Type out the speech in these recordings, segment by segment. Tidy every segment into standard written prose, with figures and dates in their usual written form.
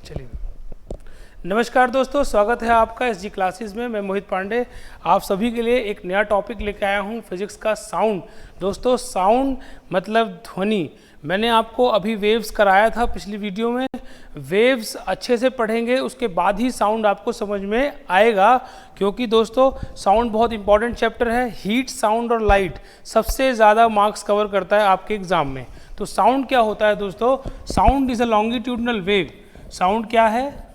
चलिए, नमस्कार दोस्तों, स्वागत है आपका एसजी क्लासेस में। मैं मोहित पांडे आप सभी के लिए एक नया टॉपिक लेके आया हूँ, फिजिक्स का साउंड। दोस्तों, साउंड मतलब ध्वनि। मैंने आपको अभी वेव्स कराया था पिछली वीडियो में। वेव्स अच्छे से पढ़ेंगे उसके बाद ही साउंड आपको समझ में आएगा, क्योंकि दोस्तों साउंड बहुत इंपॉर्टेंट चैप्टर है। हीट, साउंड और लाइट सबसे ज़्यादा मार्क्स कवर करता है आपके एग्जाम में। तो साउंड क्या होता है दोस्तों? Sound is a longitudinal wave. Sound क्या है?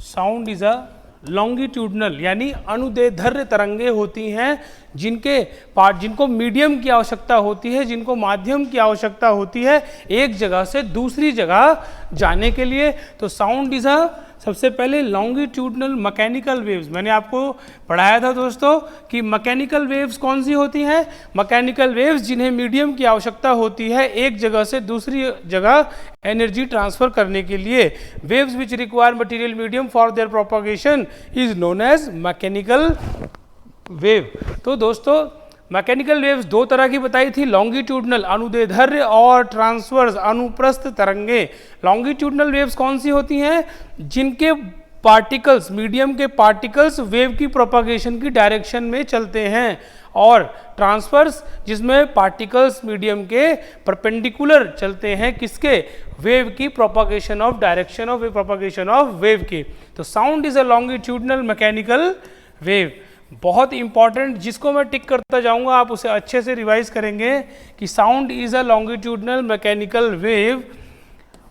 साउंड इज अ लॉन्गिट्यूडनल यानी अनुदैर्ध्य तरंगे होती हैं जिनको मीडियम की आवश्यकता होती है, जिनको माध्यम की आवश्यकता होती है एक जगह से दूसरी जगह जाने के लिए। तो साउंड इज अ सबसे पहले लॉन्गिट्यूडनल मैकेनिकल वेव्स। मैंने आपको पढ़ाया था दोस्तों कि मैकेनिकल वेव्स कौन सी होती हैं। मैकेनिकल वेव्स जिन्हें मीडियम की आवश्यकता होती है एक जगह से दूसरी जगह एनर्जी ट्रांसफर करने के लिए। Waves which require material medium for their propagation is known as mechanical wave. तो दोस्तों मैकेनिकल वेव्स दो तरह की बताई थी, लॉन्गिट्यूडनल अनुदैर्ध्य और ट्रांसवर्स अनुप्रस्थ तरंगे। लॉन्गिट्यूडनल वेव्स कौन सी होती हैं? जिनके पार्टिकल्स, मीडियम के पार्टिकल्स वेव की प्रोपगेशन की डायरेक्शन में चलते हैं, और ट्रांसवर्स जिसमें पार्टिकल्स मीडियम के परपेंडिकुलर चलते हैं, किसके? वेव की propagation of direction of propagation of wave की। तो sound is a longitudinal mechanical wave. बहुत इंपॉर्टेंट, जिसको मैं टिक करता जाऊंगा आप उसे अच्छे से रिवाइज करेंगे कि sound is a longitudinal mechanical wave.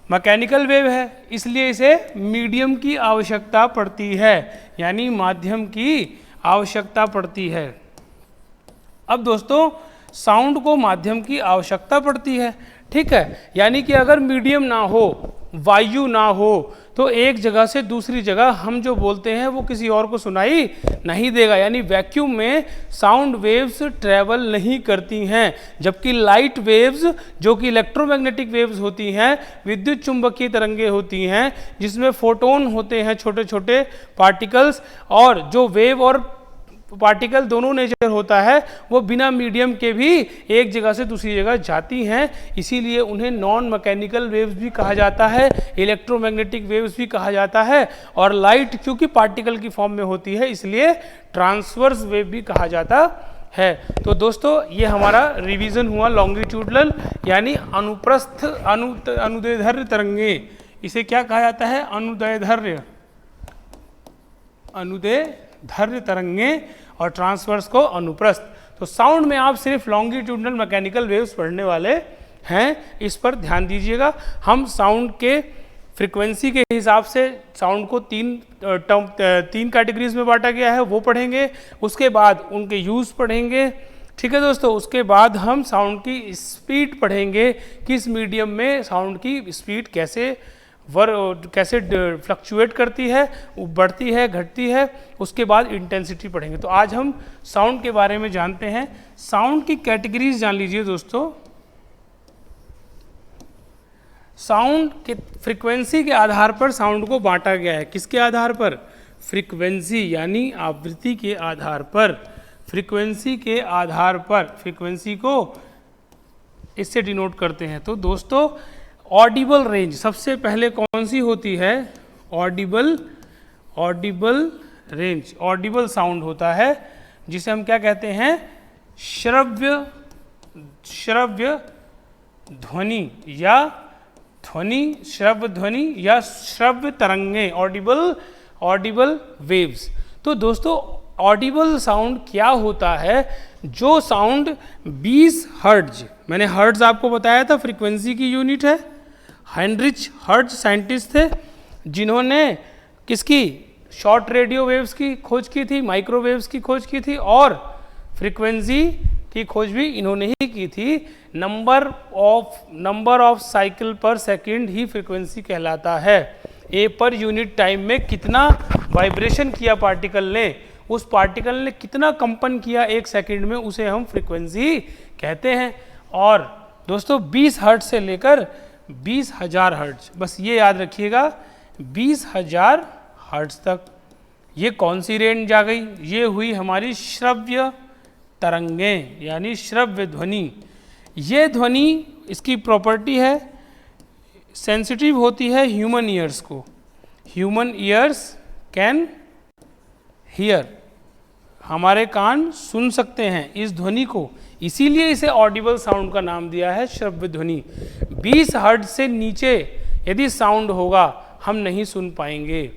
Mechanical wave है इसलिए इसे मीडियम की आवश्यकता पड़ती है, यानी माध्यम की आवश्यकता पड़ती है। अब दोस्तों साउंड को माध्यम की आवश्यकता पड़ती है, ठीक है, यानी कि अगर मीडियम ना हो, वायु ना हो, तो एक जगह से दूसरी जगह हम जो बोलते हैं वो किसी और को सुनाई नहीं देगा, यानी वैक्यूम में साउंड वेव्स ट्रैवल नहीं करती हैं। जबकि लाइट वेव्स जो कि इलेक्ट्रोमैग्नेटिक वेव्स होती हैं, विद्युत चुंबकीय तरंगे होती हैं, जिसमें फोटोन होते हैं छोटे छोटे पार्टिकल्स, और जो वेव और पार्टिकल दोनों नेचर होता है, वो बिना मीडियम के भी एक जगह से दूसरी जगह जाती हैं। इसीलिए उन्हें नॉन मैकेनिकल वेव्स भी कहा जाता है, इलेक्ट्रोमैग्नेटिक वेव्स भी कहा जाता है, और लाइट क्योंकि पार्टिकल की फॉर्म में होती है इसलिए ट्रांसवर्स वेव भी कहा जाता है। तो दोस्तों ये हमारा रिवीजन हुआ लॉन्गिट्यूडनल यानी अनुप्रस्थ अनुदैर्ध्य तरंगे। इसे क्या कहा जाता है? अनुदैर्ध्य तरंगे, और ट्रांसवर्स को अनुप्रस्थ। तो साउंड में आप सिर्फ लॉन्गिट्यूडनल मैकेनिकल वेव्स पढ़ने वाले हैं, इस पर ध्यान दीजिएगा। हम साउंड के फ्रीक्वेंसी के हिसाब से साउंड को तीन कैटेगरीज में बांटा गया है, वो पढ़ेंगे। उसके बाद उनके यूज़ पढ़ेंगे, ठीक है दोस्तों। उसके बाद हम साउंड की स्पीड पढ़ेंगे, किस मीडियम में साउंड की स्पीड कैसे फ्लक्चुएट करती है, बढ़ती है, घटती है। उसके बाद इंटेंसिटी पढ़ेंगे। तो आज हम साउंड के बारे में जानते हैं। साउंड की कैटेगरीज जान लीजिए दोस्तों। साउंड के फ्रीक्वेंसी के आधार पर साउंड को बांटा गया है। किसके आधार पर? फ्रीक्वेंसी यानी आवृत्ति के आधार पर। फ्रीक्वेंसी के आधार पर फ्रीक्वेंसी को इससे डिनोट करते हैं। तो दोस्तों ऑडिबल रेंज सबसे पहले कौन सी होती है? Audible range. ऑडिबल साउंड होता है जिसे हम क्या कहते हैं? श्रव्य ध्वनि या श्रव्य ध्वनि या श्रव्य तरंगे, ऑडिबल वेव्स। तो दोस्तों ऑडिबल साउंड क्या होता है? जो साउंड 20 हर्ट्ज, मैंने हर्ट्ज आपको बताया था फ्रीक्वेंसी की यूनिट है। हेनरिच हर्ट्ज साइंटिस्ट थे जिन्होंने किसकी? शॉर्ट रेडियो वेव्स की खोज की थी, माइक्रोवेव्स की खोज की थी, और फ्रीक्वेंसी की खोज भी इन्होंने ही की थी। नंबर ऑफ साइकिल पर सेकंड ही फ्रीक्वेंसी कहलाता है। ए पर यूनिट टाइम में कितना वाइब्रेशन किया पार्टिकल ने, उस पार्टिकल ने कितना कंपन किया एक सेकंड में, उसे हम फ्रीक्वेंसी कहते हैं। और दोस्तों 20 हर्ट्ज से लेकर 20,000 हर्ट्ज, बस ये याद रखिएगा, 20,000 हर्ट्ज तक। ये कौन सी रेंज आ गई? ये हुई हमारी श्रव्य तरंगें यानी श्रव्य ध्वनि। ये ध्वनि, इसकी प्रॉपर्टी है सेंसिटिव होती है ह्यूमन ईयर्स को, ह्यूमन ईयर्स कैन हियर, हमारे कान सुन सकते हैं इस ध्वनि को, इसीलिए इसे ऑडिबल साउंड का नाम दिया है, श्रव्य ध्वनि। 20 हर्ट्ज से नीचे यदि साउंड होगा हम नहीं सुन पाएंगे,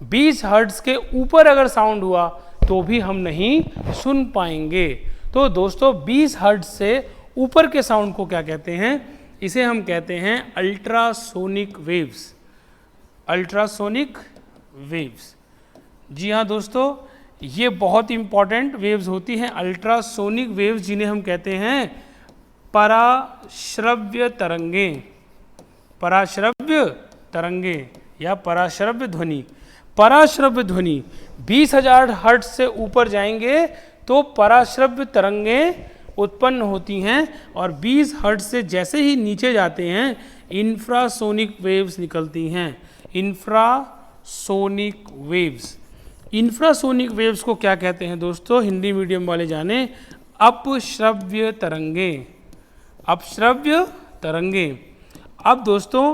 20 हर्ट्ज के ऊपर अगर साउंड हुआ तो भी हम नहीं सुन पाएंगे। तो दोस्तों 20 हर्ट्ज से ऊपर के साउंड को क्या कहते हैं? इसे हम कहते हैं अल्ट्रासोनिक वेव्स। अल्ट्रासोनिक वेव्स, जी हाँ दोस्तों, ये बहुत इंपॉर्टेंट वेव्स होती हैं अल्ट्रासोनिक वेव्स, जिन्हें हम कहते हैं पराश्रव्य तरंगें। पराश्रव्य तरंगें या पराश्रव्य ध्वनि। पराश्रव्य ध्वनि 20,000 हर्ट्ज से ऊपर जाएंगे तो पराश्रव्य तरंगें उत्पन्न होती हैं, और 20 हर्ट्ज से जैसे ही नीचे जाते हैं इंफ्रासोनिक वेव्स निकलती हैं। इंफ्रासोनिक वेव्स, इंफ्रासोनिक वेव्स को क्या कहते हैं दोस्तों? हिंदी मीडियम वाले जाने, अपश्रव्य तरंगें। अपश्रव्य तरंगें। अब दोस्तों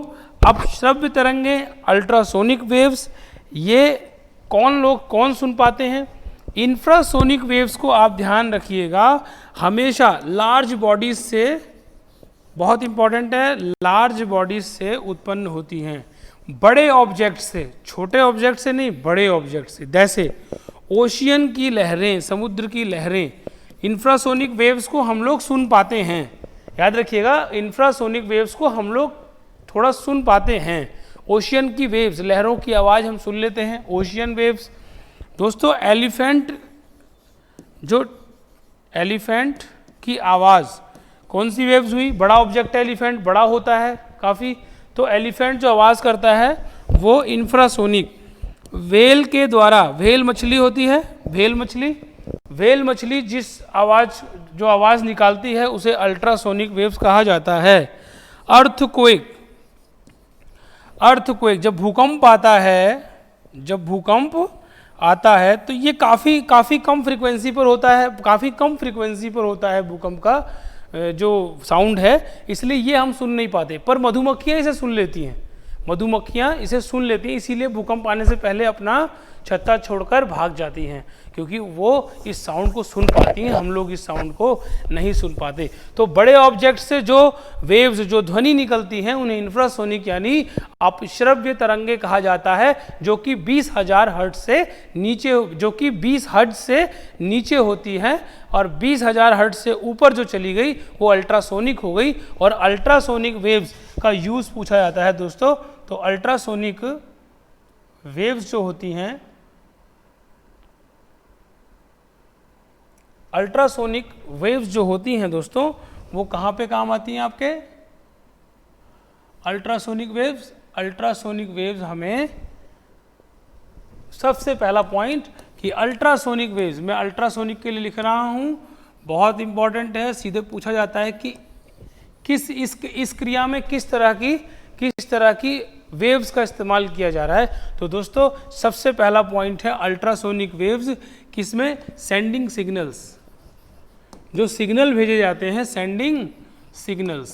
अपश्रव्य तरंगें, अल्ट्रासोनिक वेव्स, ये कौन सुन पाते हैं? इंफ्रासोनिक वेव्स को आप ध्यान रखिएगा, हमेशा लार्ज बॉडीज से, बहुत इंपॉर्टेंट है, लार्ज बॉडीज से उत्पन्न होती हैं, बड़े ऑब्जेक्ट से, छोटे ऑब्जेक्ट से नहीं, बड़े ऑब्जेक्ट से। जैसे ओशियन की लहरें, समुद्र की लहरें, इंफ्रासोनिक वेव्स को हम लोग सुन पाते हैं। याद रखिएगा, इंफ्रासोनिक वेव्स को हम लोग थोड़ा सुन पाते हैं। ओशियन की वेव्स, लहरों की आवाज़ हम सुन लेते हैं, ओशियन वेव्स। दोस्तों एलिफेंट, जो एलिफेंट की आवाज़, कौन सी वेव्स हुई? बड़ा ऑब्जेक्ट है एलिफेंट, बड़ा होता है काफ़ी, तो एलिफेंट जो आवाज़ करता है वो इंफ्रासोनिक। व्हेल के द्वारा, व्हेल मछली होती है, व्हेल मछली, व्हेल मछली जो आवाज़ निकालती है उसे अल्ट्रासोनिक वेव्स कहा जाता है। अर्थक्वेक, अर्थक्वेक जब भूकंप आता है, जब भूकंप आता है तो ये काफ़ी कम फ्रीक्वेंसी पर होता है, काफ़ी कम फ्रीक्वेंसी पर होता है भूकंप का जो साउंड है, इसलिए ये हम सुन नहीं पाते, पर मधुमक्खियाँ इसे सुन लेती हैं। मधुमक्खियाँ इसे सुन लेती हैं, इसीलिए भूकंप आने से पहले अपना छत्ता छोड़कर भाग जाती हैं, क्योंकि वो इस साउंड को सुन पाती हैं, हम लोग इस साउंड को नहीं सुन पाते। तो बड़े ऑब्जेक्ट से जो वेव्स, जो ध्वनि निकलती हैं, उन्हें इंफ्रासोनिक यानी अपश्रव्य तरंगे कहा जाता है, जो कि 20,000 हर्ट्ज से नीचे, जो कि 20 हर्ट्ज से नीचे होती हैं, और 20,000 हर्ट्ज से ऊपर जो चली गई वो अल्ट्रासोनिक हो गई। और अल्ट्रासोनिक वेव्स का यूज़ पूछा जाता है दोस्तों, तो अल्ट्रासोनिक वेव्स जो होती हैं, अल्ट्रासोनिक वेव्स जो होती हैं दोस्तों, वो कहाँ पे काम आती हैं आपके? अल्ट्रासोनिक वेव्स, अल्ट्रासोनिक वेव्स हमें, सबसे पहला पॉइंट कि अल्ट्रासोनिक वेव्स, मैं अल्ट्रासोनिक के लिए लिख रहा हूँ, बहुत इंपॉर्टेंट है, सीधे पूछा जाता है कि इस क्रिया में किस तरह की वेव्स का इस्तेमाल किया जा रहा है। तो दोस्तों सबसे पहला पॉइंट है अल्ट्रासोनिक वेव्स, किसमें? सेंडिंग सिग्नल्स, जो सिग्नल भेजे जाते हैं, सेंडिंग सिग्नल्स,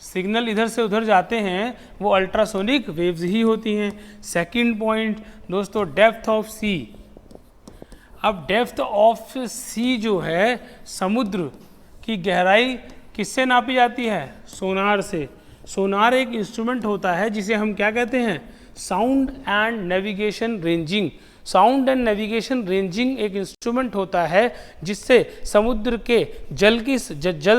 सिग्नल इधर से उधर जाते हैं, वो अल्ट्रासोनिक वेव्स ही होती हैं। सेकंड पॉइंट दोस्तों, डेप्थ ऑफ सी। अब डेप्थ ऑफ सी जो है, समुद्र की गहराई किससे नापी जाती है? सोनार से। सोनार एक इंस्ट्रूमेंट होता है जिसे हम क्या कहते हैं? Sound and navigation ranging. Sound and navigation ranging एक इंस्ट्रूमेंट होता है जिससे समुद्र के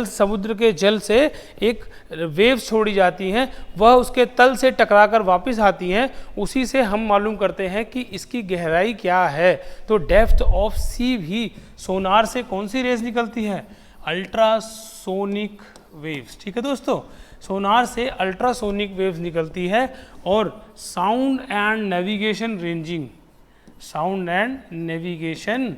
समुद्र के जल से एक वेव्स छोड़ी जाती हैं, वह उसके तल से टकराकर वापस आती हैं, उसी से हम मालूम करते हैं कि इसकी गहराई क्या है। तो डेप्थ ऑफ सी भी सोनार से कौन सी रेज निकलती है? Ultrasonic waves. ठीक है दोस्तों, सोनार से अल्ट्रासोनिक वेव्स निकलती है। और sound and navigation ranging, sound and navigation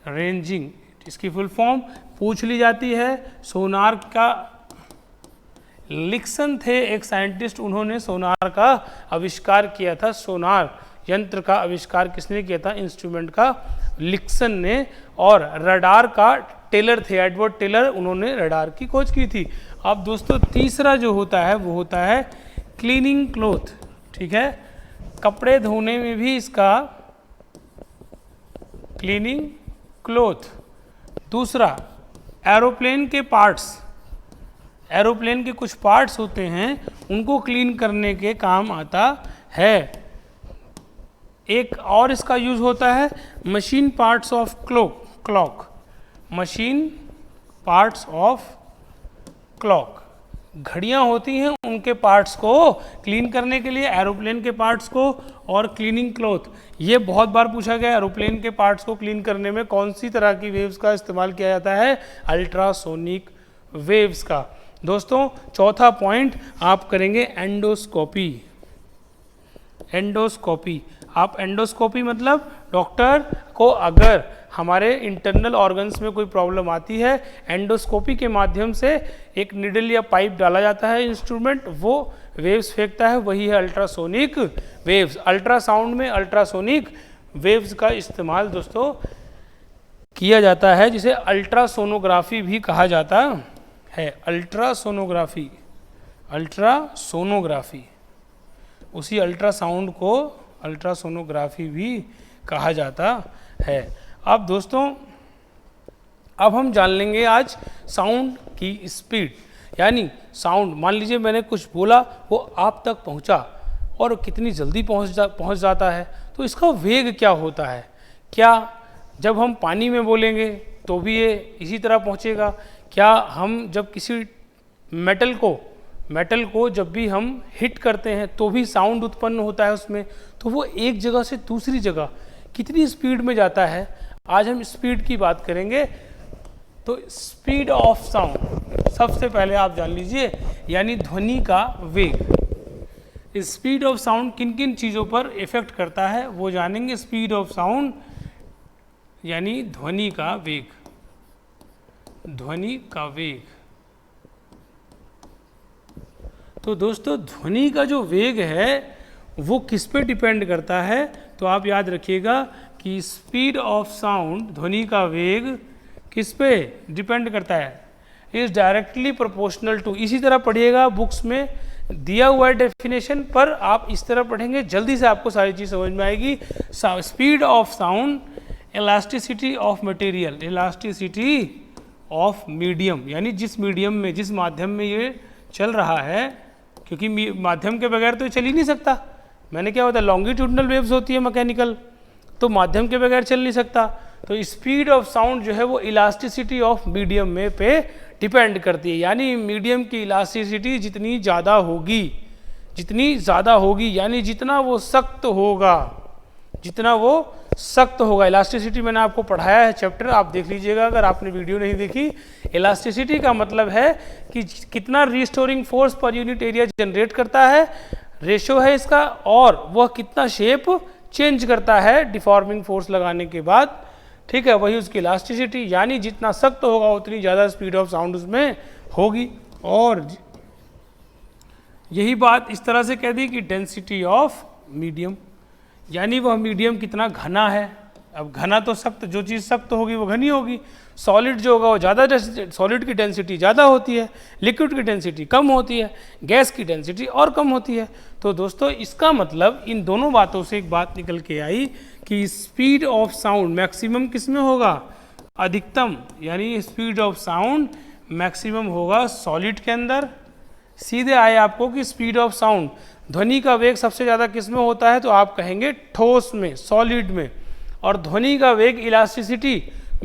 ranging, इसकी फुल फॉर्म पूछ ली जाती है। सोनार का लिक्सन थे एक साइंटिस्ट, उन्होंने सोनार का आविष्कार किया था। सोनार यंत्र का आविष्कार किसने किया था? इंस्ट्रूमेंट का लिक्सन ने। और रडार का टेलर थे, एडवर्ड टेलर, उन्होंने रडार की खोज की थी। अब दोस्तों तीसरा जो होता है वो होता है क्लीनिंग क्लॉथ। ठीक है। कपड़े धोने में भी इसका क्लीनिंग क्लॉथ। दूसरा, एरोप्लेन के पार्ट्स, एरोप्लेन के कुछ पार्ट्स होते हैं उनको क्लीन करने के काम आता है। एक और इसका यूज होता है machine parts of clock, machine parts of clock, घड़ियां होती हैं उनके पार्ट्स को क्लीन करने के लिए, एरोप्लेन के पार्ट्स को। और क्लीनिंग क्लॉथ, ये बहुत बार पूछा गया, एरोप्लेन के पार्ट्स को क्लीन करने में कौन सी तरह की वेव्स का इस्तेमाल किया जाता है? अल्ट्रासोनिक वेव्स का। दोस्तों चौथा पॉइंट आप करेंगे एंडोस्कोपी। एंडोस्कोपी, आप एंडोस्कोपी मतलब डॉक्टर को अगर हमारे इंटरनल ऑर्गन्स में कोई प्रॉब्लम आती है, एंडोस्कोपी के माध्यम से एक निडल या पाइप डाला जाता है, इंस्ट्रूमेंट वो वेव्स फेंकता है, वही है अल्ट्रासोनिक वेव्स। अल्ट्रासाउंड में अल्ट्रासोनिक वेव्स का इस्तेमाल दोस्तों किया जाता है, जिसे अल्ट्रासोनोग्राफी भी कहा जाता है। अल्ट्रासोनोग्राफी, अल्ट्रासोनोग्राफी, उसी अल्ट्रासाउंड को अल्ट्रासोनोग्राफी भी कहा जाता है। अब दोस्तों अब हम जान लेंगे आज साउंड की स्पीड, यानी साउंड, मान लीजिए मैंने कुछ बोला वो आप तक पहुंचा और कितनी जल्दी पहुंच जाता है, तो इसका वेग क्या होता है? क्या जब हम पानी में बोलेंगे तो भी ये इसी तरह पहुंचेगा? क्या हम जब किसी मेटल को जब भी हम हिट करते हैं तो भी साउंड उत्पन्न होता है उसमें, तो वो एक जगह से दूसरी जगह कितनी स्पीड में जाता है? आज हम स्पीड की बात करेंगे। तो स्पीड ऑफ साउंड सबसे पहले आप जान लीजिए, यानी ध्वनि का वेग। स्पीड ऑफ साउंड किन किन चीज़ों पर इफेक्ट करता है वो जानेंगे। स्पीड ऑफ साउंड यानी ध्वनि का वेग, ध्वनि का वेग। तो दोस्तों ध्वनि का जो वेग है वो किस पे डिपेंड करता है? तो आप याद रखिएगा कि स्पीड ऑफ साउंड, ध्वनि का वेग किस पे डिपेंड करता है? इज डायरेक्टली प्रोपोर्शनल टू, इसी तरह पढ़िएगा, बुक्स में दिया हुआ है डेफिनेशन, पर आप इस तरह पढ़ेंगे जल्दी से आपको सारी चीज़ समझ में आएगी। Speed of sound, elasticity of material, elasticity of medium, यानी जिस मीडियम में, जिस माध्यम में ये चल रहा है, क्योंकि माध्यम के बगैर तो ये चल ही नहीं सकता। मैंने क्या बताया, लॉन्गिट्यूडनल वेव्स होती है मैकेनिकल, तो माध्यम के बगैर चल नहीं सकता। तो स्पीड ऑफ साउंड जो है वो इलास्टिसिटी ऑफ मीडियम में पे डिपेंड करती है, यानी मीडियम की इलास्टिसिटी जितनी ज़्यादा होगी, जितनी ज़्यादा होगी, यानी जितना वो सख्त होगा, जितना वो सख्त होगा। इलास्टिसिटी मैंने आपको पढ़ाया है चैप्टर, आप देख लीजिएगा अगर आपने वीडियो नहीं देखी। इलास्टिसिटी का मतलब है कि कितना restoring force per unit area generate करता है, रेशो है इसका, और वह कितना शेप चेंज करता है डिफॉर्मिंग फोर्स लगाने के बाद, ठीक है, वही उसकी इलास्टिसिटी। यानी जितना सख्त होगा उतनी ज़्यादा स्पीड ऑफ साउंड उसमें होगी। और यही बात इस तरह से कह दी कि डेंसिटी ऑफ मीडियम, यानी वह मीडियम कितना घना है। अब घना तो सख्त, जो चीज़ सख्त होगी वो घनी होगी। सॉलिड जो होगा वो ज़्यादा, सॉलिड की डेंसिटी ज़्यादा होती है, लिक्विड की डेंसिटी कम होती है, गैस की डेंसिटी और कम होती है। तो दोस्तों इसका मतलब इन दोनों बातों से एक बात निकल के आई कि स्पीड ऑफ साउंड मैक्सिमम किस में होगा? अधिकतम, यानी स्पीड ऑफ साउंड मैक्सिमम होगा सॉलिड के अंदर। सीधे आए आपको कि स्पीड ऑफ साउंड, ध्वनि का वेग सबसे ज़्यादा किस में होता है? तो आप कहेंगे ठोस में, सॉलिड में। और ध्वनि का वेग इलास्टिसिटी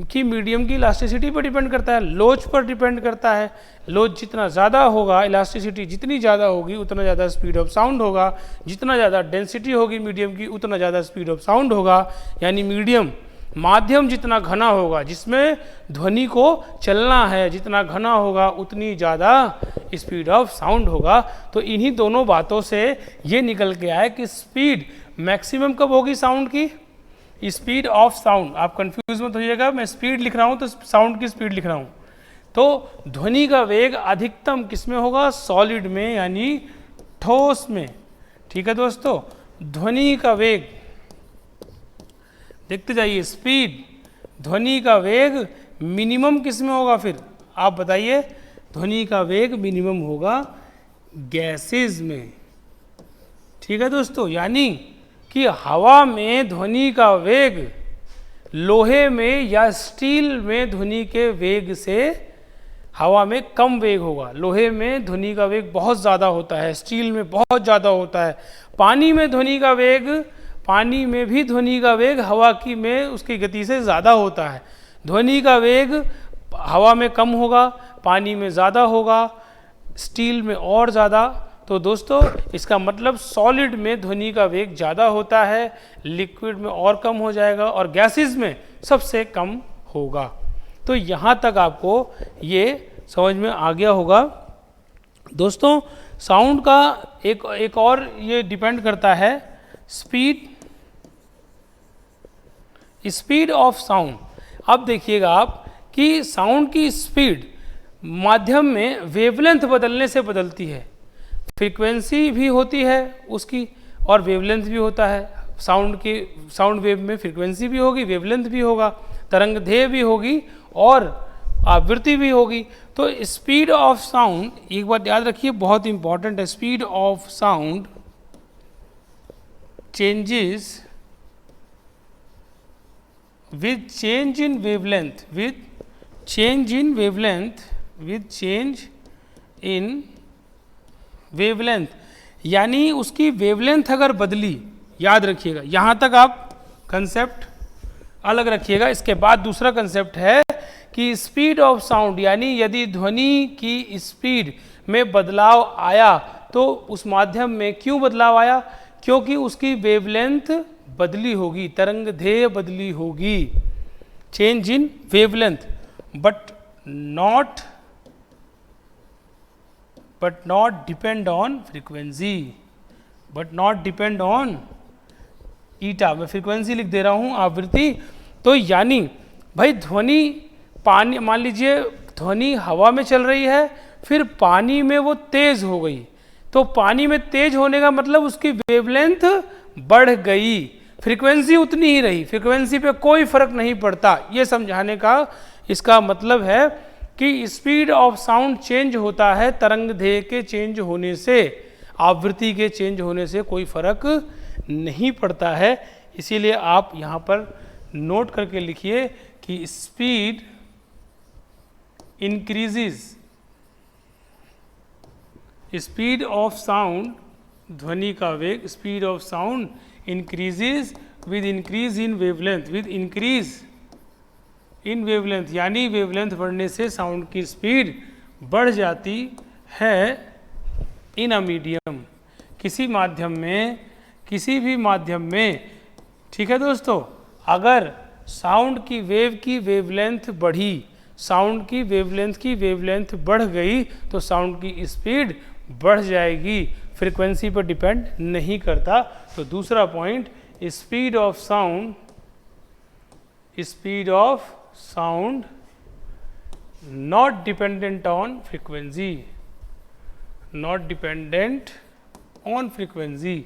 की, मीडियम की इलास्टिसिटी पर डिपेंड करता है, लोच पर डिपेंड करता है। लोच जितना ज़्यादा होगा, इलास्टिसिटी जितनी ज़्यादा होगी उतना ज़्यादा स्पीड ऑफ साउंड होगा, जितना ज़्यादा डेंसिटी होगी मीडियम की उतना ज़्यादा स्पीड ऑफ साउंड होगा। यानी मीडियम, माध्यम जितना घना होगा, जिसमें ध्वनि को चलना है, जितना घना होगा उतनी ज़्यादा स्पीड ऑफ साउंड होगा। तो इन्हीं दोनों बातों से ये निकल के आए कि स्पीड मैक्सिमम कब होगी साउंड की? स्पीड ऑफ साउंड, आप कंफ्यूज मत होइएगा, मैं स्पीड लिख रहा हूँ तो साउंड की स्पीड लिख रहा हूँ। तो ध्वनि का वेग अधिकतम किस में होगा? सॉलिड में, यानी ठोस में। ठीक है दोस्तों, ध्वनि का वेग देखते जाइए, स्पीड, ध्वनि का वेग मिनिमम किस में होगा? फिर आप बताइए, ध्वनि का वेग मिनिमम होगा गैसेज में। ठीक है दोस्तों, यानी कि हवा में ध्वनि का वेग लोहे में या स्टील में ध्वनि के वेग से हवा में कम वेग होगा। लोहे में ध्वनि का वेग बहुत ज़्यादा होता है, स्टील में बहुत ज़्यादा होता है। पानी में ध्वनि का वेग, पानी में भी ध्वनि का वेग हवा की में उसकी गति से ज़्यादा होता है। ध्वनि का वेग हवा में कम होगा, पानी में ज़्यादा होगा, स्टील में और ज़्यादा। तो दोस्तों इसका मतलब सॉलिड में ध्वनि का वेग ज़्यादा होता है, लिक्विड में और कम हो जाएगा, और गैसेस में सबसे कम होगा। तो यहाँ तक आपको ये समझ में आ गया होगा। दोस्तों साउंड का एक और ये डिपेंड करता है स्पीड ऑफ साउंड। अब देखिएगा आप कि साउंड की स्पीड माध्यम में वेवलेंथ बदलने से बदलती है। फ्रीक्वेंसी भी होती है उसकी और वेवलेंथ भी होता है। साउंड वेव में फ्रीक्वेंसी भी होगी, वेवलेंथ भी होगा, तरंगदैर्घ्य भी होगी और आवृत्ति भी होगी। तो स्पीड ऑफ साउंड, एक बात याद रखिए बहुत इंपॉर्टेंट है, speed of sound changes with change in wavelength, with change in wavelength, यानी उसकी वेवलेंथ अगर बदली, याद रखिएगा यहाँ तक आप कंसेप्ट अलग रखिएगा। इसके बाद दूसरा कंसेप्ट है कि स्पीड ऑफ साउंड, यानी यदि ध्वनि की स्पीड में बदलाव आया तो उस माध्यम में क्यों बदलाव आया, क्योंकि उसकी वेवलेंथ बदली होगी, तरंगदैर्घ्य बदली होगी। Change in wavelength but not depend on frequency, but not depend on eta. मैं फ्रीक्वेंसी लिख दे रहा हूँ, आवृत्ति। तो यानी भाई ध्वनि पानी, मान लीजिए ध्वनि हवा में चल रही है, फिर पानी में वो तेज हो गई, तो पानी में तेज होने का मतलब उसकी वेवलेंथ बढ़ गई, फ्रीक्वेंसी उतनी ही रही, फ्रीक्वेंसी पे कोई फर्क नहीं पड़ता। ये समझाने का इसका मतलब है कि स्पीड ऑफ साउंड चेंज होता है तरंगदैर्घ्य के चेंज होने से, आवृत्ति के चेंज होने से कोई फर्क नहीं पड़ता है। इसीलिए आप यहाँ पर नोट करके लिखिए कि speed increases, speed of sound, ध्वनि का वेग, speed of sound increases with increase in wavelength, with increase in wavelength, यानी वेवलेंथ बढ़ने से साउंड की स्पीड बढ़ जाती है इन अ मीडियम, किसी माध्यम में, किसी भी माध्यम में। ठीक है दोस्तों, अगर साउंड की वेव की वेवलेंथ बढ़ी, साउंड की वेवलेंथ बढ़ गई तो साउंड की स्पीड बढ़ जाएगी, फ्रीक्वेंसी पर डिपेंड नहीं करता। तो दूसरा point, speed of sound not dependent on frequency, not dependent on frequency.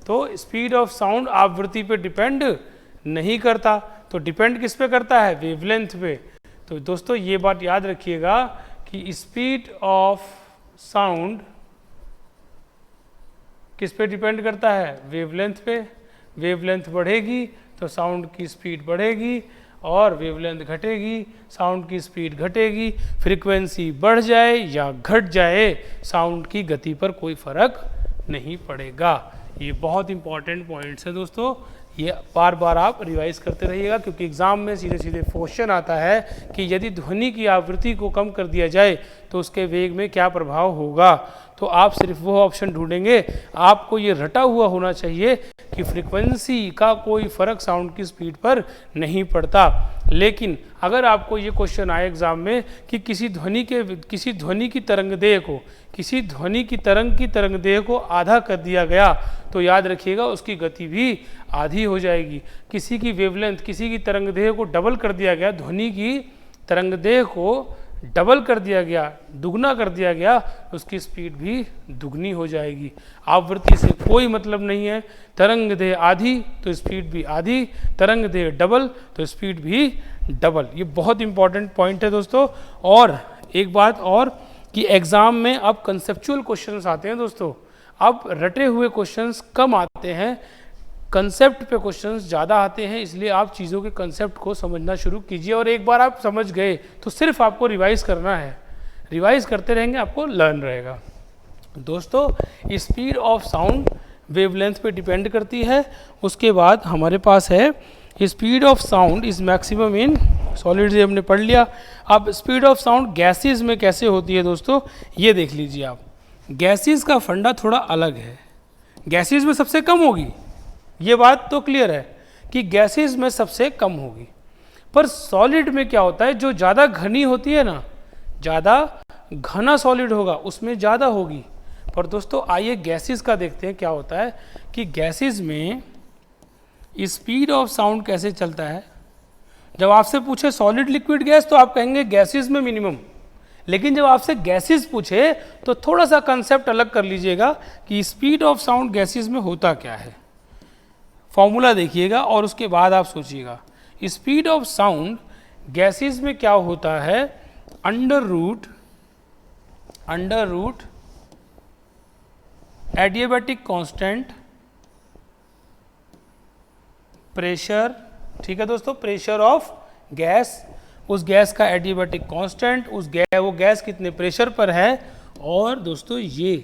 तो स्पीड ऑफ साउंड आवृत्ति पे डिपेंड नहीं करता, तो डिपेंड किस पे करता है, वेवलेंथ पे। तो दोस्तों ये बात याद रखिएगा कि स्पीड ऑफ साउंड किस पे डिपेंड करता है, वेवलेंथ पे। वेवलेंथ बढ़ेगी तो साउंड की स्पीड बढ़ेगी, और वेवलेंथ घटेगी, साउंड की स्पीड घटेगी। फ्रीक्वेंसी बढ़ जाए या घट जाए, साउंड की गति पर कोई फर्क नहीं पड़ेगा। ये बहुत इंपॉर्टेंट पॉइंट्स है दोस्तों, ये बार बार आप रिवाइज करते रहिएगा, क्योंकि एग्जाम में सीधे सीधे क्वेश्चन आता है कि यदि ध्वनि की आवृत्ति को कम कर दिया जाए तो उसके वेग में क्या प्रभाव होगा। तो आप सिर्फ वो ऑप्शन ढूंढेंगे, आपको ये रटा हुआ होना चाहिए कि फ्रीक्वेंसी का कोई फर्क साउंड की स्पीड पर नहीं पड़ता। लेकिन अगर आपको ये क्वेश्चन आए एग्जाम में कि किसी ध्वनि की तरंगदैर्घ्य को, किसी ध्वनि की तरंगदैर्घ्य को आधा कर दिया गया, तो याद रखिएगा उसकी गति भी आधी हो जाएगी। किसी की वेवलेंथ, किसी की तरंगदैर्घ्य को डबल कर दिया गया, ध्वनि की तरंगदैर्घ्य को डबल कर दिया गया, दुगना कर दिया गया, उसकी स्पीड भी दुगनी हो जाएगी। आवृत्ति से कोई मतलब नहीं है, तरंगदैर्घ्य आधी तो स्पीड भी आधी, तरंगदैर्घ्य डबल तो स्पीड भी डबल। ये बहुत इंपॉर्टेंट पॉइंट है दोस्तों। और एक बात और कि एग्ज़ाम में अब कंसेप्चुअल क्वेश्चंस आते हैं दोस्तों। अब रटे हुए क्वेश्चंस कम आते हैं, कंसेप्ट पे क्वेश्चंस ज़्यादा आते हैं, इसलिए आप चीज़ों के कंसेप्ट को समझना शुरू कीजिए। और एक बार आप समझ गए तो सिर्फ आपको रिवाइज करना है, रिवाइज करते रहेंगे आपको लर्न रहेगा। दोस्तों स्पीड ऑफ साउंड वेवलेंथ पे डिपेंड करती है। उसके बाद हमारे पास है speed of sound is maximum in solids, ये हमने पढ़ लिया। अब स्पीड ऑफ साउंड गैसेस में कैसे होती है दोस्तों, ये देख लीजिए आप। गैसेस का फंडा थोड़ा अलग है, गैसेस में सबसे कम होगी, ये बात तो क्लियर है कि गैसेस में सबसे कम होगी। पर सॉलिड में क्या होता है, जो ज़्यादा घनी होती है ना, ज़्यादा घना सॉलिड होगा उसमें ज़्यादा होगी। पर दोस्तों आइए गैसेस का देखते हैं क्या होता है कि गैसेस में स्पीड ऑफ साउंड कैसे चलता है। जब आपसे पूछे सॉलिड लिक्विड गैस तो आप कहेंगे गैसेस में मिनिमम, लेकिन जब आपसे गैसेस पूछे तो थोड़ा सा कंसेप्ट अलग कर लीजिएगा कि स्पीड ऑफ साउंड गैसेस में होता क्या है। फॉर्मूला देखिएगा और उसके बाद आप सोचिएगा। स्पीड ऑफ साउंड गैसेस में क्या होता है, under root adiabatic constant pressure, ठीक है दोस्तों, प्रेशर ऑफ गैस, उस गैस का एडियाबैटिक कांस्टेंट, वो गैस कितने प्रेशर पर है। और दोस्तों ये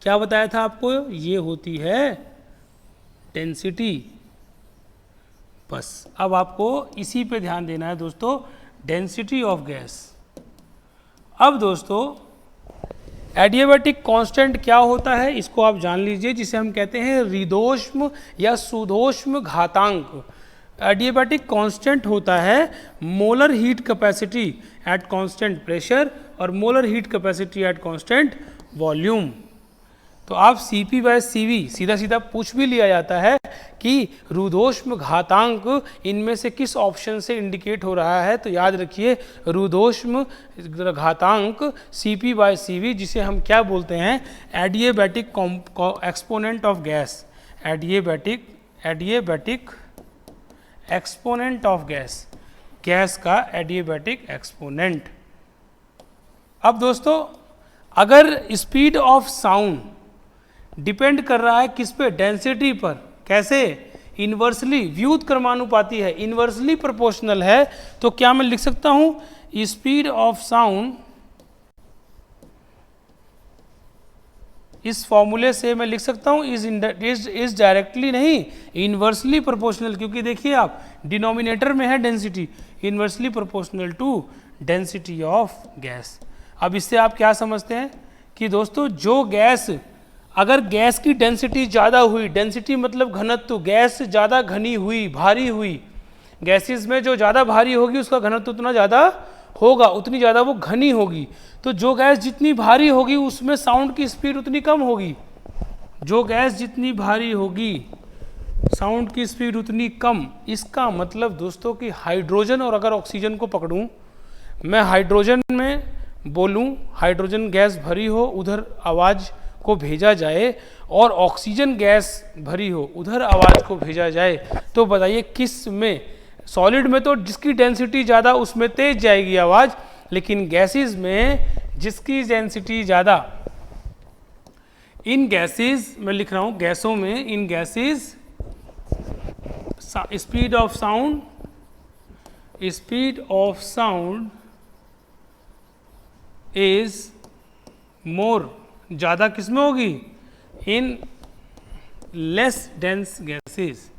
क्या बताया था आपको, ये होती है डेंसिटी। बस अब आपको इसी पे ध्यान देना है दोस्तों, डेंसिटी ऑफ गैस। अब दोस्तों एडियाबैटिक कांस्टेंट क्या होता है इसको आप जान लीजिए, जिसे हम कहते हैं रीदोष्म या सुधोष्म घातांक। एडियाबैटिक कांस्टेंट होता है molar heat capacity at constant pressure और molar heat capacity at constant volume. तो आप Cp/Cv सीधा सीधा पूछ भी लिया जाता है कि रुद्धोष्म घातांक इनमें से किस ऑप्शन से इंडिकेट हो रहा है, तो याद रखिए रुद्धोष्म घातांक Cp/Cv, जिसे हम क्या बोलते हैं, adiabatic exponent of gas, adiabatic exponent of gas, gas का एडियाबैटिक एक्सपोनेंट। अब दोस्तों अगर स्पीड ऑफ साउंड डिपेंड कर रहा है किस पे, डेंसिटी पर, कैसे, इन्वर्सली, व्युत क्रमानुपाती है, इन्वर्सली प्रोपोर्शनल है, तो क्या मैं लिख सकता हूं स्पीड ऑफ साउंड, इस फॉर्मूले से मैं लिख सकता हूं इज डायरेक्टली नहीं, इन्वर्सली प्रोपोर्शनल, क्योंकि देखिए आप डिनोमिनेटर में है density, inversely proportional to density of gas. अब इससे आप क्या समझते हैं कि दोस्तों जो गैस, अगर गैस की डेंसिटी ज़्यादा हुई, डेंसिटी मतलब घनत्व, गैस ज़्यादा घनी हुई, भारी हुई, गैसेस में जो ज़्यादा भारी होगी उसका घनत्व उतना ज़्यादा होगा, उतनी ज़्यादा वो घनी होगी। तो जो गैस जितनी भारी होगी उसमें साउंड की स्पीड उतनी कम होगी, जो गैस जितनी भारी होगी साउंड की स्पीड उतनी कम। इसका मतलब दोस्तों कि हाइड्रोजन और अगर ऑक्सीजन को पकड़ूं, मैं हाइड्रोजन में बोलूं, हाइड्रोजन गैस भरी हो उधर आवाज़ को भेजा जाए और ऑक्सीजन गैस भरी हो उधर आवाज़ को भेजा जाए, तो बताइए किस में, सॉलिड में तो जिसकी डेंसिटी ज़्यादा उसमें तेज जाएगी आवाज़, लेकिन गैसेस में जिसकी डेंसिटी ज़्यादा, इन गैसेस मैं लिख रहा हूँ गैसों में, in gases speed of sound is more, ज़्यादा किस में होगी, इन लेस डेंस गैसेस।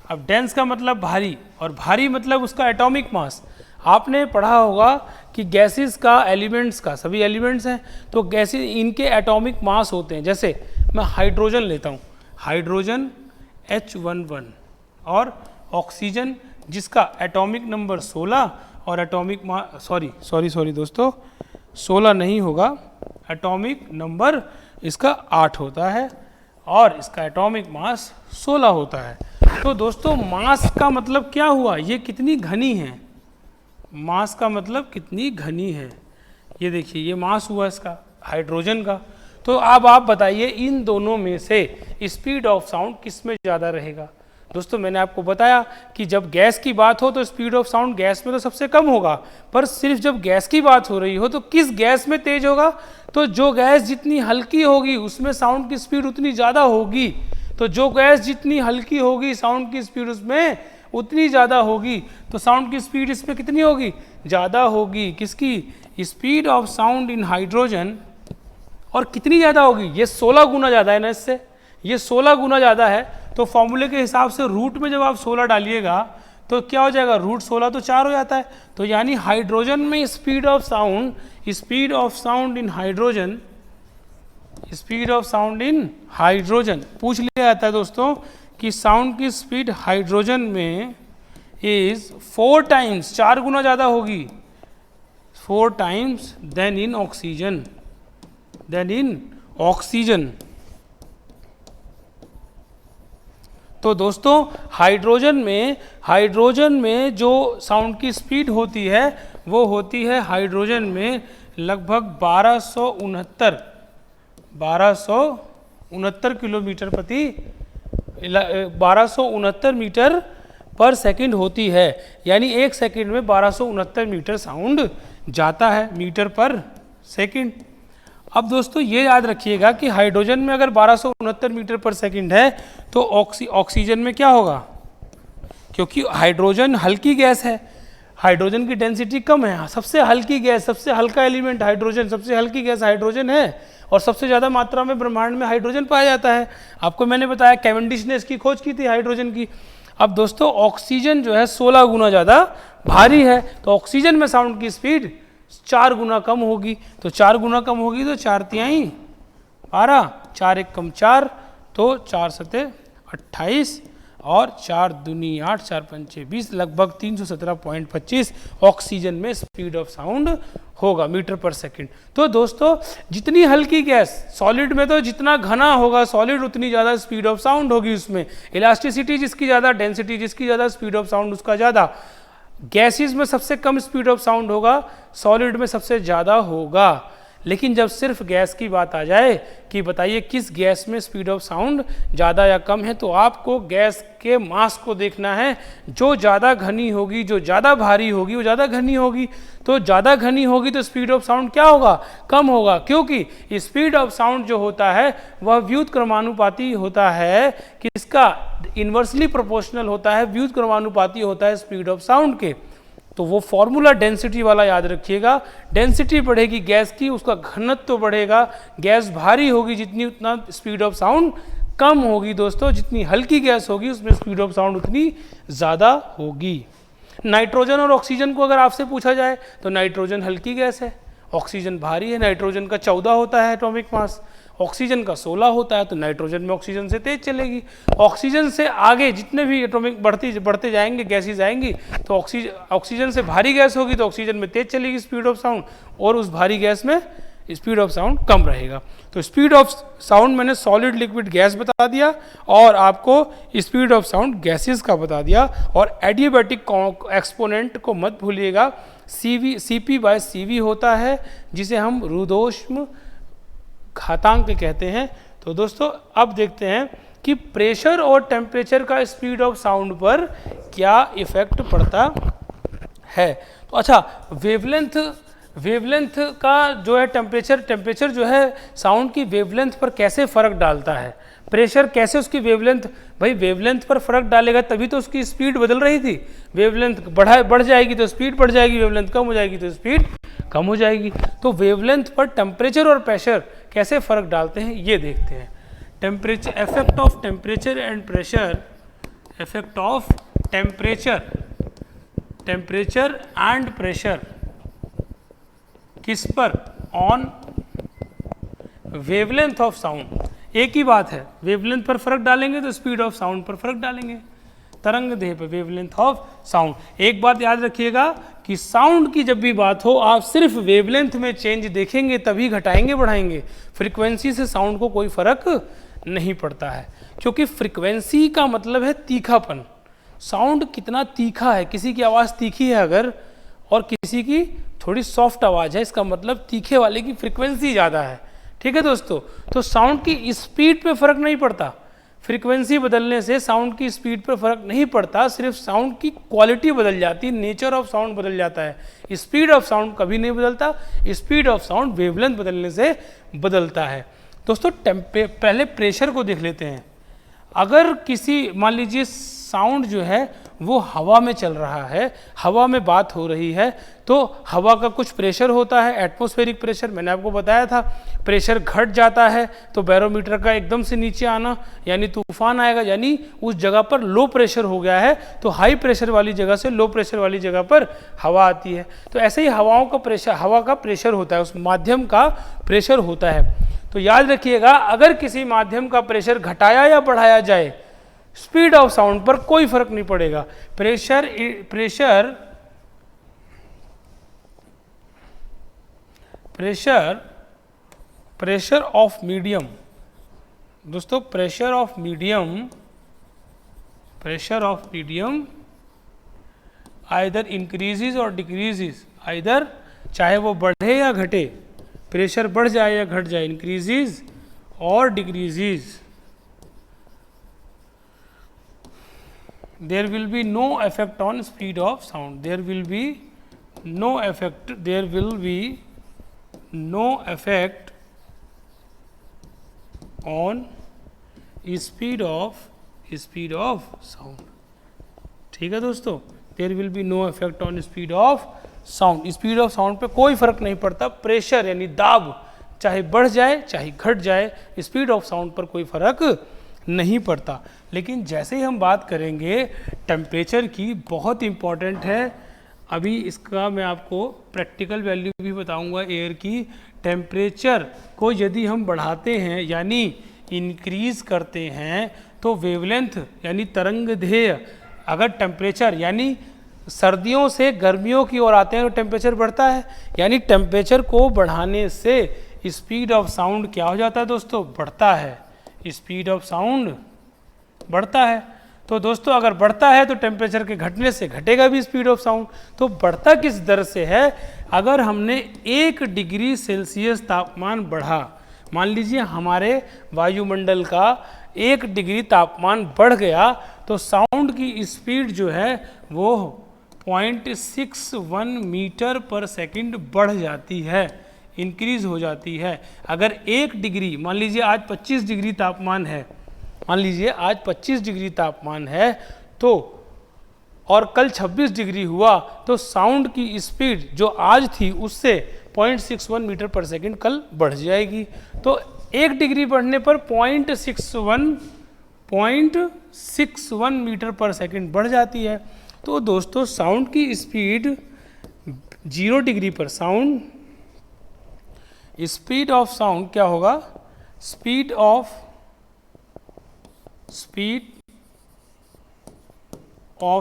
अब डेंस का मतलब भारी, और भारी मतलब उसका एटॉमिक मास। आपने पढ़ा होगा कि गैसेस का, एलिमेंट्स का, सभी एलिमेंट्स हैं तो गैसेस इनके एटॉमिक मास होते हैं। जैसे मैं हाइड्रोजन लेता हूँ, हाइड्रोजन H11 और ऑक्सीजन जिसका एटॉमिक नंबर 16 और एटॉमिक मास, सॉरी दोस्तों 16 नहीं होगा, एटॉमिक नंबर इसका 8 होता है और इसका एटॉमिक मास 16 होता है। तो दोस्तों मास का मतलब क्या हुआ, ये कितनी घनी है, मास का मतलब कितनी घनी है, ये देखिए ये मास हुआ इसका हाइड्रोजन का। तो अब आप बताइए इन दोनों में से स्पीड ऑफ साउंड किस में ज़्यादा रहेगा। दोस्तों मैंने आपको बताया कि जब गैस की बात हो तो स्पीड ऑफ साउंड गैस में तो सबसे कम होगा, पर सिर्फ जब गैस की बात हो रही हो तो किस गैस में तेज होगा, तो जो गैस जितनी हल्की होगी उसमें साउंड की स्पीड उतनी ज़्यादा होगी। तो जो गैस जितनी हल्की होगी साउंड की स्पीड उसमें उतनी ज़्यादा होगी। तो साउंड की स्पीड इसमें कितनी होगी? ज़्यादा होगी। किसकी? Speed of sound in hydrogen. और कितनी ज़्यादा होगी? ये 16 गुना ज़्यादा है ना इससे, ये 16 गुना ज़्यादा है। तो फॉर्मूले के हिसाब से रूट में जब आप 16 डालिएगा तो क्या हो जाएगा? रूट 16 तो 4 हो जाता है। तो यानी हाइड्रोजन में speed of sound in hydrogen, speed of sound in hydrogen पूछ लिया जाता है दोस्तों कि साउंड की स्पीड हाइड्रोजन में इज 4 टाइम्स, 4 गुना ज़्यादा होगी, 4 टाइम्स देन इन ऑक्सीजन। तो दोस्तों हाइड्रोजन में जो साउंड की स्पीड होती है वो होती है हाइड्रोजन में लगभग 1269 किलोमीटर 1269 मीटर पर सेकंड होती है। यानी 1 सेकंड में 1269 मीटर साउंड जाता है, मीटर पर सेकंड। अब दोस्तों ये याद रखिएगा कि हाइड्रोजन में अगर 1269 मीटर पर सेकंड है तो ऑक्सीजन में क्या होगा? क्योंकि हाइड्रोजन हल्की गैस है, हाइड्रोजन की डेंसिटी कम है। सबसे हल्की गैस, सबसे हल्का एलिमेंट हाइड्रोजन, सबसे हल्की गैस हाइड्रोजन है और सबसे ज़्यादा मात्रा में ब्रह्मांड में हाइड्रोजन पाया जाता है। आपको मैंने बताया कैवेंडिश ने इसकी खोज की थी हाइड्रोजन की। अब दोस्तों ऑक्सीजन जो है 16 गुना ज़्यादा भारी है, तो ऑक्सीजन में साउंड की स्पीड 4 गुना कम होगी। तो 4 गुना कम होगी तो 4 तिहाई 12, 4 एक कम 4, तो 4 सते 28 और 4 दूनी 8, 4 पंचे 20, लगभग 317.25 ऑक्सीजन में स्पीड ऑफ साउंड होगा मीटर पर सेकंड। तो दोस्तों जितनी हल्की गैस, सॉलिड में तो जितना घना होगा सॉलिड उतनी ज़्यादा स्पीड ऑफ साउंड होगी उसमें। इलास्टिसिटी जिसकी ज़्यादा, डेंसिटी जिसकी ज़्यादा, स्पीड ऑफ साउंड उसका ज़्यादा। गैसेस में सबसे कम स्पीड ऑफ साउंड होगा, सॉलिड में सबसे ज़्यादा होगा। लेकिन जब सिर्फ गैस की बात आ जाए कि बताइए किस गैस में स्पीड ऑफ साउंड ज़्यादा या कम है, तो आपको गैस के मास को देखना है। जो ज़्यादा घनी होगी, जो ज़्यादा भारी होगी वो ज़्यादा घनी होगी। तो ज़्यादा घनी होगी तो स्पीड ऑफ साउंड क्या होगा? कम होगा, क्योंकि स्पीड ऑफ साउंड जो होता है वह व्युत्क्रमानुपाती होता है। किसका? इन्वर्सली प्रोपोर्शनल होता है, व्युत्क्रमानुपाती होता है स्पीड ऑफ साउंड के। तो वो फॉर्मूला डेंसिटी वाला याद रखिएगा। डेंसिटी बढ़ेगी गैस की, उसका घनत्व तो बढ़ेगा। गैस भारी होगी जितनी, उतना स्पीड ऑफ साउंड कम होगी। दोस्तों जितनी हल्की गैस होगी उसमें स्पीड ऑफ साउंड उतनी ज़्यादा होगी। नाइट्रोजन और ऑक्सीजन को अगर आपसे पूछा जाए तो नाइट्रोजन हल्की गैस है, ऑक्सीजन भारी है। नाइट्रोजन का 14 होता है एटॉमिक मास, ऑक्सीजन का 16 होता है। तो नाइट्रोजन में ऑक्सीजन से तेज चलेगी। ऑक्सीजन से आगे जितने भी एटॉमिक बढ़ते जाएंगे, गैसेज आएंगी, तो ऑक्सीजन से भारी गैस होगी तो ऑक्सीजन में तेज चलेगी स्पीड ऑफ साउंड, और उस भारी गैस में स्पीड ऑफ साउंड कम रहेगा। तो स्पीड ऑफ साउंड मैंने सॉलिड, लिक्विड, गैस बता दिया और आपको स्पीड ऑफ साउंड गैसेस का बता दिया। और एडियाबैटिक एक्सपोनेंट को मत भूलिएगा, CP/CV होता है जिसे हम रुद्धोष्म घातांक कहते हैं। तो दोस्तों अब देखते हैं कि प्रेशर और टेम्परेचर का स्पीड ऑफ साउंड पर क्या इफेक्ट पड़ता है। तो अच्छा, वेवलेंथ का जो है टेम्परेचर जो है साउंड की वेवलेंथ पर कैसे फ़र्क डालता है। प्रेशर कैसे उसकी वेवलेंथ, भाई वेवलेंथ पर फ़र्क डालेगा तभी तो उसकी स्पीड बदल रही थी। वेवलेंथ बढ़ जाएगी तो स्पीड बढ़ जाएगी, वेवलेंथ कम हो जाएगी तो स्पीड कम हो जाएगी। तो वेवलेंथ पर टेम्परेचर और प्रेशर कैसे फ़र्क डालते हैं ये देखते हैं। Temperature, effect of temperature and pressure, effect of temperature and pressure किस पर? On wavelength of sound. एक ही बात है, वेवलेंथ पर फर्क डालेंगे तो स्पीड ऑफ साउंड पर फर्क डालेंगे। तरंग देह पर वेवलेंथ ऑफ साउंड। एक बात याद रखिएगा कि साउंड की जब भी बात हो आप सिर्फ वेवलेंथ में चेंज देखेंगे तभी घटाएंगे बढ़ाएंगे। फ्रीक्वेंसी से साउंड को कोई फर्क नहीं पड़ता है, क्योंकि फ्रीक्वेंसी का मतलब है तीखापन। साउंड कितना तीखा है, किसी की आवाज़ तीखी है अगर और किसी की थोड़ी सॉफ्ट आवाज़ है, इसका मतलब तीखे वाले की फ्रीक्वेंसी ज़्यादा है। ठीक है दोस्तों, तो साउंड की स्पीड पे फर्क नहीं पड़ता, फ्रीक्वेंसी बदलने से साउंड की स्पीड पर फर्क नहीं पड़ता, सिर्फ साउंड की क्वालिटी बदल जाती है, नेचर ऑफ साउंड बदल जाता है। स्पीड ऑफ साउंड कभी नहीं बदलता, स्पीड ऑफ साउंड वेवलेंथ बदलने से बदलता है। दोस्तों पहले प्रेशर को देख लेते हैं। अगर किसी मान लीजिए साउंड जो है वो हवा में चल रहा है, हवा में बात हो रही है, तो हवा का कुछ प्रेशर होता है, एटमॉस्फेरिक प्रेशर, मैंने आपको बताया था। प्रेशर घट जाता है तो बैरोमीटर का एकदम से नीचे आना यानी तूफान आएगा, यानी उस जगह पर लो प्रेशर हो गया है, तो हाई प्रेशर वाली जगह से लो प्रेशर वाली जगह पर हवा आती है। तो ऐसे ही हवाओं का प्रेशर, हवा का प्रेशर होता है, उस माध्यम का प्रेशर होता है। तो याद रखिएगा, अगर किसी माध्यम का प्रेशर घटाया या बढ़ाया जाए, स्पीड ऑफ साउंड पर कोई फर्क नहीं पड़ेगा। प्रेशर ऑफ मीडियम, दोस्तों pressure of medium either increases और डिक्रीजेज, आइदर चाहे वो बढ़े या घटे, प्रेशर बढ़ जाए या घट जाए, इंक्रीजेज और decreases, there will be no effect on speed of sound, there will be no effect on speed of sound। ठीक है दोस्तों, there will be no effect on speed of sound, speed of sound पे कोई फर्क नहीं पड़ता। Pressure यानी दाब चाहे बढ़ जाए चाहे घट जाए, स्पीड ऑफ साउंड पर कोई फर्क नहीं पड़ता। लेकिन जैसे ही हम बात करेंगे टेम्परेचर की, बहुत इम्पॉर्टेंट है, अभी इसका मैं आपको प्रैक्टिकल वैल्यू भी बताऊंगा एयर की। टेम्परेचर को यदि हम बढ़ाते हैं यानी इंक्रीज करते हैं तो वेवलेंथ यानी तरंगदैर्घ्य, अगर टेम्परेचर यानी सर्दियों से गर्मियों की ओर आते हैं तो टेम्परेचर बढ़ता है, यानी टेम्परेचर को बढ़ाने से स्पीड ऑफ साउंड क्या हो जाता है दोस्तों, बढ़ता है। स्पीड ऑफ साउंड बढ़ता है। तो दोस्तों अगर बढ़ता है तो टेम्परेचर के घटने से घटेगा भी स्पीड ऑफ साउंड। तो बढ़ता किस दर से है, अगर हमने 1 डिग्री सेल्सियस तापमान बढ़ा, मान लीजिए हमारे वायुमंडल का 1 डिग्री तापमान बढ़ गया, तो साउंड की स्पीड जो है वो 0.61 मीटर पर सेकंड बढ़ जाती है, इंक्रीज हो जाती है। अगर 1 डिग्री, मान लीजिए आज 25 डिग्री तापमान है, मान लीजिए आज 25 डिग्री तापमान है, तो और कल 26 डिग्री हुआ, तो साउंड की स्पीड जो आज थी उससे 0.61 मीटर पर सेकंड कल बढ़ जाएगी। तो 1 डिग्री बढ़ने पर 0.61 मीटर पर सेकंड बढ़ जाती है। तो दोस्तों साउंड की स्पीड 0 डिग्री पर स्पीड ऑफ साउंड क्या होगा, speed of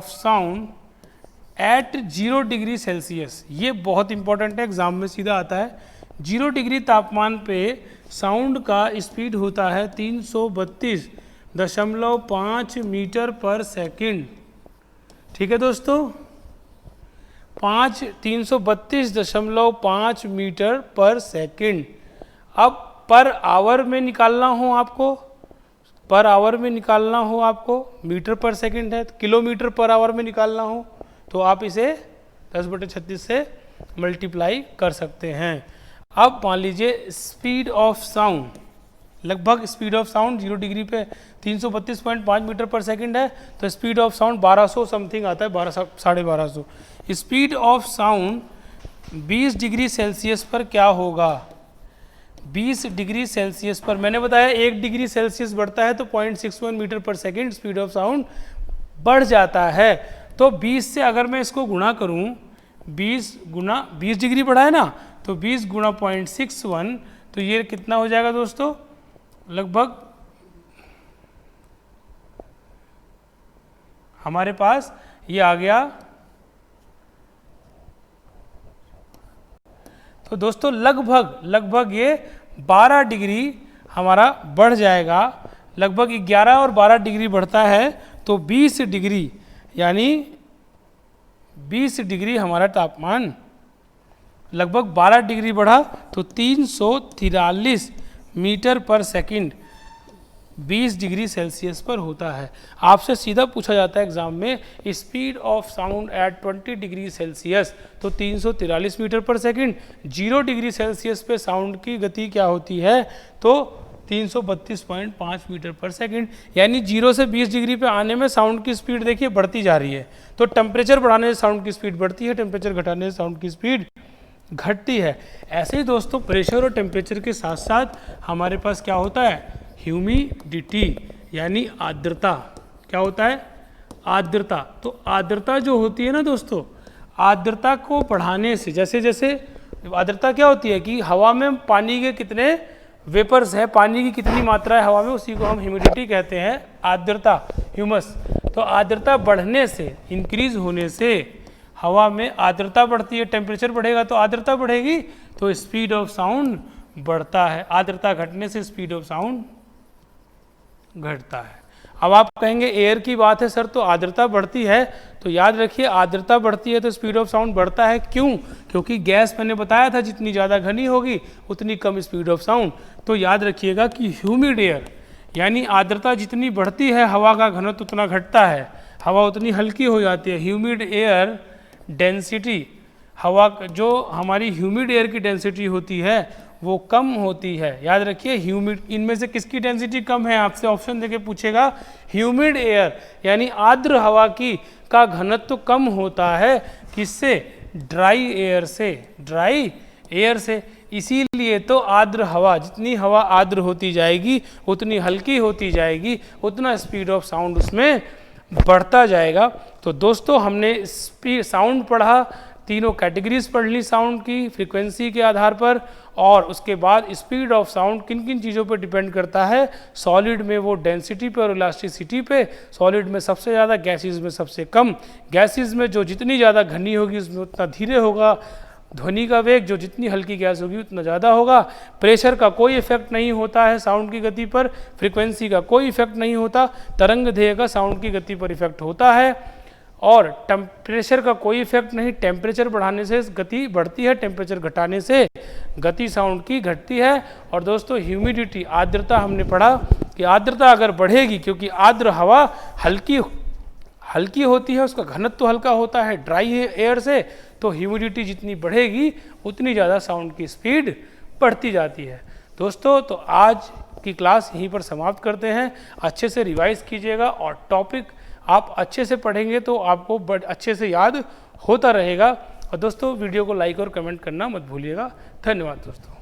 sound eight 0 degree Celsius, ये बहुत इंपॉर्टेंट है, एग्जाम में सीधा आता है। 0 डिग्री तापमान पे साउंड का स्पीड होता है 332.5 मीटर पर सेकंड। ठीक है दोस्तों, 332.5 मीटर पर सेकंड। अब पर आवर में निकालना हो आपको, पर आवर में निकालना हो आपको, मीटर पर सेकंड है, तो किलोमीटर पर आवर में निकालना हो तो आप इसे 10/36 से मल्टीप्लाई कर सकते हैं। अब मान लीजिए स्पीड ऑफ साउंड, लगभग स्पीड ऑफ साउंड 0 डिग्री पे 332.5 मीटर पर सेकंड है, तो स्पीड ऑफ साउंड 1200 समथिंग आता है, 1200 speed of sound 20 degree Celsius पर क्या होगा, 20 डिग्री सेल्सियस पर मैंने बताया 1 डिग्री सेल्सियस बढ़ता है तो 0.61 मीटर पर सेकंड स्पीड ऑफ साउंड बढ़ जाता है। तो 20 से अगर मैं इसको गुणा करूं, 20 डिग्री बढ़ा है ना, तो 20 गुणा 0.61, तो ये कितना हो जाएगा दोस्तों, लगभग हमारे पास ये आ गया। तो दोस्तों लगभग ये 12 डिग्री हमारा बढ़ जाएगा, लगभग 11 और 12 डिग्री बढ़ता है तो 20 डिग्री, यानी 20 डिग्री हमारा तापमान, लगभग 12 डिग्री बढ़ा तो 343 मीटर पर सेकंड 20 डिग्री सेल्सियस पर होता है। आपसे सीधा पूछा जाता है एग्जाम में speed of sound eight 20 degree Celsius, तो 343 मीटर पर सेकंड। 0 डिग्री सेल्सियस पे साउंड की गति क्या होती है, तो 332.5 मीटर पर सेकंड। यानी 0 से 20 डिग्री पे आने में साउंड की स्पीड देखिए बढ़ती जा रही है। तो टेम्परेचर बढ़ाने से साउंड की स्पीड बढ़ती है, टेम्परेचर घटाने से साउंड की स्पीड घटती है। ऐसे ही दोस्तों प्रेशर और टेम्परेचर के साथ साथ हमारे पास क्या होता है, ह्यूमिडिटी यानी आर्द्रता। क्या होता है, आर्द्रता। तो आर्द्रता जो होती है ना दोस्तों, आर्द्रता को बढ़ाने से, जैसे जैसे आर्द्रता क्या होती है कि हवा में पानी के कितने वेपर्स है, पानी की कितनी मात्रा है हवा में, उसी को हम ह्यूमिडिटी कहते हैं, आर्द्रता, ह्यूमस। तो आर्द्रता बढ़ने से, इंक्रीज होने से हवा में आर्द्रता बढ़ती है, टेम्परेचर बढ़ेगा तो आर्द्रता बढ़ेगी, तो स्पीड ऑफ साउंड बढ़ता है। आर्द्रता घटने से स्पीड ऑफ साउंड घटता है। अब आप कहेंगे एयर की बात है सर, तो आर्द्रता बढ़ती है, तो याद रखिए आर्द्रता बढ़ती है तो स्पीड ऑफ साउंड बढ़ता है। क्यों? क्योंकि गैस मैंने बताया था जितनी ज़्यादा घनी होगी उतनी कम स्पीड ऑफ साउंड। तो याद रखिएगा कि ह्यूमिड एयर यानी आर्द्रता जितनी बढ़ती है हवा का घनत्व उतना घटता है, हवा उतनी हल्की हो जाती है। ह्यूमिड एयर डेंसिटी, हवा जो हमारी ह्यूमिड एयर की डेंसिटी होती है वो कम होती है। याद रखिए ह्यूमिड, इनमें से किसकी डेंसिटी कम है, आपसे ऑप्शन देके पूछेगा। ह्यूमिड एयर यानी आर्द्र हवा की का घनत्व कम होता है, किससे, ड्राई एयर से, ड्राई एयर से। इसीलिए तो आर्द्र हवा, जितनी हवा आर्द्र होती जाएगी उतनी हल्की होती जाएगी, उतना स्पीड ऑफ साउंड उसमें बढ़ता जाएगा। तो दोस्तों हमने साउंड पढ़ा, तीनों कैटेगरीज पढ़ ली साउंड की फ्रीक्वेंसी के आधार पर, और उसके बाद स्पीड ऑफ साउंड किन किन चीज़ों पर डिपेंड करता है। सॉलिड में वो डेंसिटी पे और इलास्टिसिटी पे, सॉलिड में सबसे ज़्यादा, गैसेस में सबसे कम। गैसेस में जो जितनी ज़्यादा घनी होगी उसमें उतना धीरे होगा, ध्वनि का वेग जो जितनी हल्की गैस होगी उतना ज़्यादा होगा। प्रेशर का कोई इफेक्ट नहीं होता है साउंड की गति पर, फ्रीक्वेंसी का कोई इफेक्ट नहीं होता, तरंग दैर्घ्य का साउंड की गति पर इफेक्ट होता है। और टेम्परेचर का कोई इफेक्ट नहीं, टेम्परेचर बढ़ाने से गति बढ़ती है, टेम्परेचर घटाने से गति साउंड की घटती है। और दोस्तों ह्यूमिडिटी, आर्द्रता हमने पढ़ा कि आर्द्रता अगर बढ़ेगी, क्योंकि आर्द्र हवा हल्की होती है, उसका घनत्व हल्का होता है ड्राई एयर से, तो ह्यूमिडिटी जितनी बढ़ेगी उतनी ज़्यादा साउंड की स्पीड बढ़ती जाती है। दोस्तों तो आज की क्लास यहीं पर समाप्त करते हैं। अच्छे से रिवाइज कीजिएगा और टॉपिक आप अच्छे से पढ़ेंगे तो आपको अच्छे से याद होता रहेगा। और दोस्तों वीडियो को लाइक और कमेंट करना मत भूलिएगा। धन्यवाद दोस्तों।